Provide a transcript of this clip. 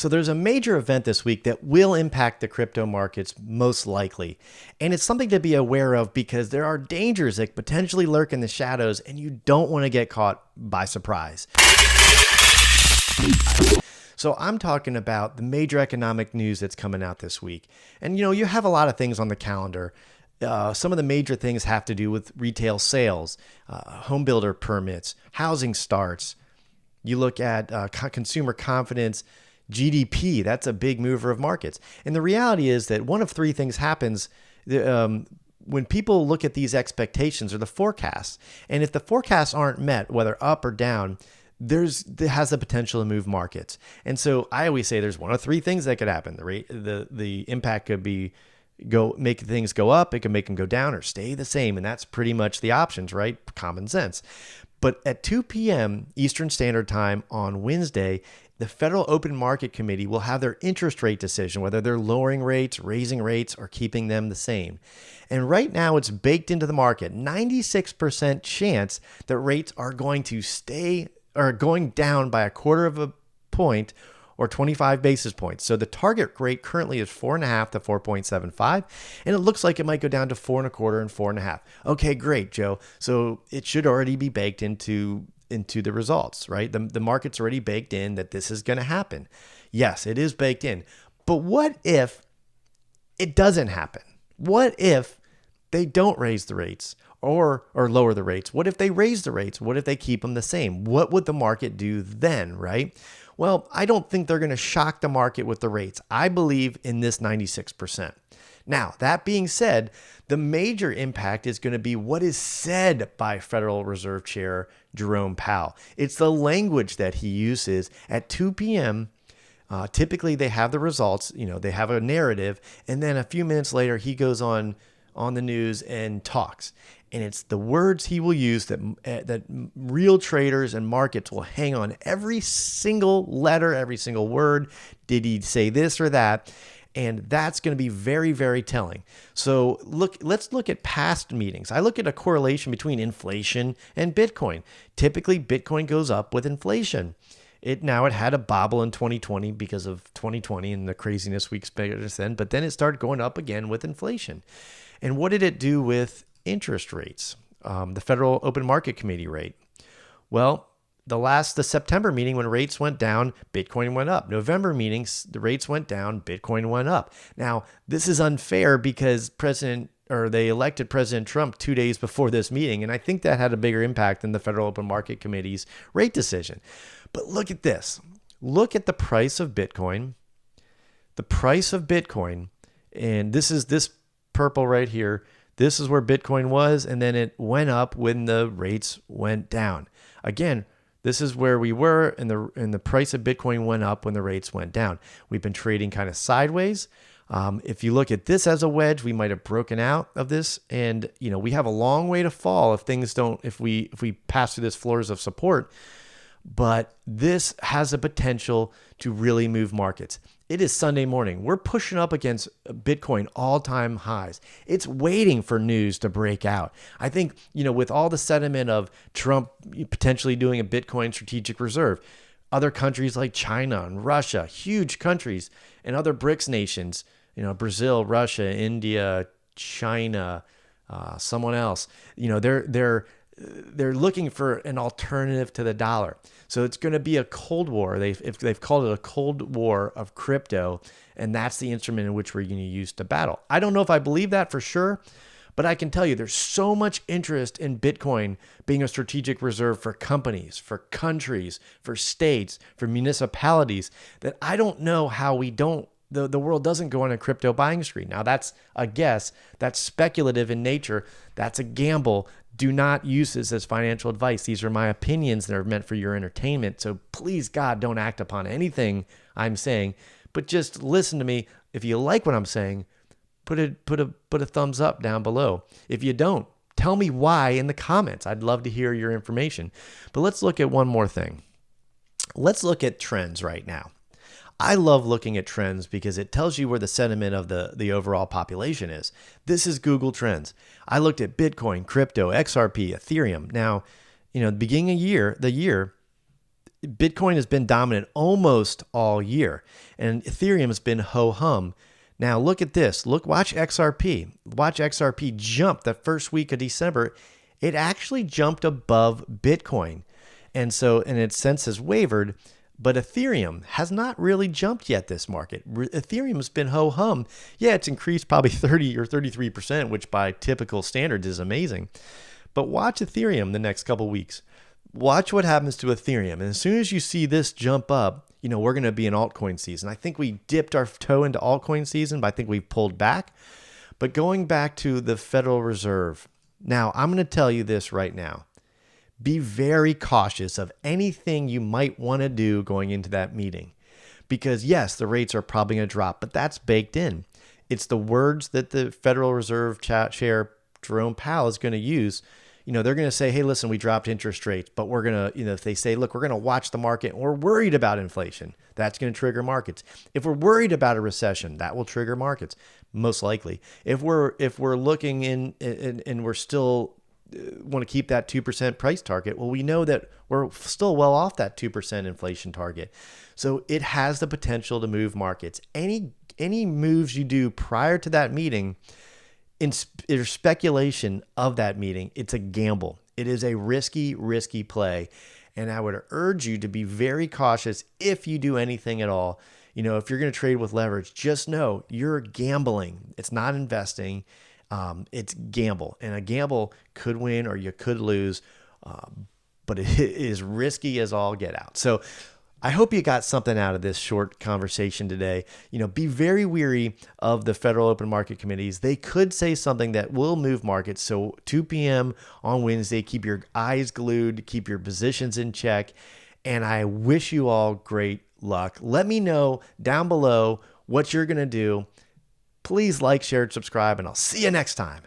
So there's a major event this week that will impact the crypto markets most likely. And it's something to be aware of because there are dangers that potentially lurk in the shadows and you don't want to get caught by surprise. So I'm talking about the major economic news that's coming out this week. And you have a lot of things on the calendar. Some of the major things have to do with retail sales, home builder permits, housing starts. You look at consumer confidence, GDP, that's a big mover of markets. And the reality is that one of three things happens when people look at these expectations or the forecasts. And if the forecasts aren't met, whether up or down, there has the potential to move markets. And so I always say there's one of three things that could happen. The impact could be make things go up, it can make them go down or stay the same. And that's pretty much the options, right? Common sense. But at 2 p.m. Eastern Standard Time on Wednesday, the Federal Open Market Committee will have their interest rate decision, whether they're lowering rates, raising rates, or keeping them the same. And right now it's baked into the market, 96% chance that rates are going to stay or going down by 1/4 point or 25 basis points. So the target rate currently is 4.5 to 4.75, and it looks like it might go down to 4.25 and 4.5. Okay, great, Joe. So it should already be baked into the results, right? The market's already baked in that this is going to happen. Yes, it is baked in. But what if it doesn't happen? What if they don't raise the rates or lower the rates? What if they raise the rates? What if they keep them the same? What would the market do then, right? Well, I don't think they're going to shock the market with the rates. I believe in this 96%. Now, that being said, the major impact is going to be what is said by Federal Reserve Chair Jerome Powell. It's the language that he uses at 2 p.m. Typically, they have the results, they have a narrative, and then a few minutes later, he goes on the news and talks. And it's the words he will use that real traders and markets will hang on every single letter, every single word. Did he say this or that? And that's going to be very, very telling. So let's look at past meetings. I look at a correlation between inflation and Bitcoin. Typically, Bitcoin goes up with inflation. It had a bobble in 2020 because of 2020 and the craziness we experienced then, but then it started going up again with inflation. And what did it do with interest rates? The Federal Open Market Committee rate. Well, the September meeting when rates went down, Bitcoin went up. November meetings, the rates went down, Bitcoin went up. Now, this is unfair because they elected President Trump 2 days before this meeting, and I think that had a bigger impact than the Federal Open Market Committee's rate decision. But look at this. Look at the price of Bitcoin. The price of Bitcoin, and this is this purple right here. This is where Bitcoin was, and then it went up when the rates went down. Again, this is where we were, and the price of Bitcoin went up when the rates went down. We've been trading kind of sideways. If you look at this as a wedge, we might have broken out of this, and we have a long way to fall if we pass through this floors of support. But this has a potential to really move markets. It is Sunday morning. We're pushing up against Bitcoin all-time highs. It's waiting for news to break out. I think, with all the sentiment of Trump potentially doing a Bitcoin strategic reserve, other countries like China and Russia, huge countries, and other BRICS nations, Brazil, Russia, India, China, someone else, they're looking for an alternative to the dollar. So it's going to be a cold war. They've called it a cold war of crypto, and that's the instrument in which we're going to use to battle. I don't know if I believe that for sure, but I can tell you there's so much interest in Bitcoin being a strategic reserve for companies, for countries, for states, for municipalities, that I don't know how the world doesn't go on a crypto buying spree. Now, that's a guess. That's speculative in nature. That's a gamble. Do not use this as financial advice. These are my opinions that are meant for your entertainment. So please, God, don't act upon anything I'm saying, but just listen to me. If you like what I'm saying, put a thumbs up down below. If you don't, tell me why in the comments. I'd love to hear your information. But let's look at one more thing. Let's look at trends right now. I love looking at trends because it tells you where the sentiment of the overall population is. This is Google Trends. I looked at Bitcoin, crypto, XRP, Ethereum. Now, the beginning of the year, Bitcoin has been dominant almost all year, and Ethereum has been ho-hum. Now look at this. Watch XRP. Watch XRP jump the first week of December. It actually jumped above Bitcoin. And its sense has wavered, but Ethereum has not really jumped yet this market. Ethereum has been ho-hum. Yeah, it's increased probably 30 or 33%, which by typical standards is amazing. But watch Ethereum the next couple weeks. Watch what happens to Ethereum. And as soon as you see this jump up, we're going to be in altcoin season. I think we dipped our toe into altcoin season, but I think we've pulled back. But going back to the Federal Reserve, now I'm going to tell you this right now. Be very cautious of anything you might want to do going into that meeting. Because yes, the rates are probably going to drop, but that's baked in. It's the words that the Federal Reserve Chair Jerome Powell is going to use. They're going to say, hey, listen, we dropped interest rates, but we're going to, if they say, look, we're going to watch the market and we're worried about inflation, that's going to trigger markets. If we're worried about a recession, that will trigger markets, most likely. If we're looking in and we're still want to keep that 2% price target, well, we know that we're still well off that 2% inflation target. So it has the potential to move markets. Any moves you do prior to that meeting, in speculation of that meeting, it's a gamble. It is a risky play. And I would urge you to be very cautious if you do anything at all. If you're going to trade with leverage, just know you're gambling. It's not investing. It's gamble. And a gamble could win or you could lose, but it is risky as all get out. So I hope you got something out of this short conversation today. Be very weary of the Federal Open Market Committees. They could say something that will move markets. So 2 p.m. on Wednesday, keep your eyes glued, keep your positions in check. And I wish you all great luck. Let me know down below what you're going to do. Please like, share, and subscribe, and I'll see you next time.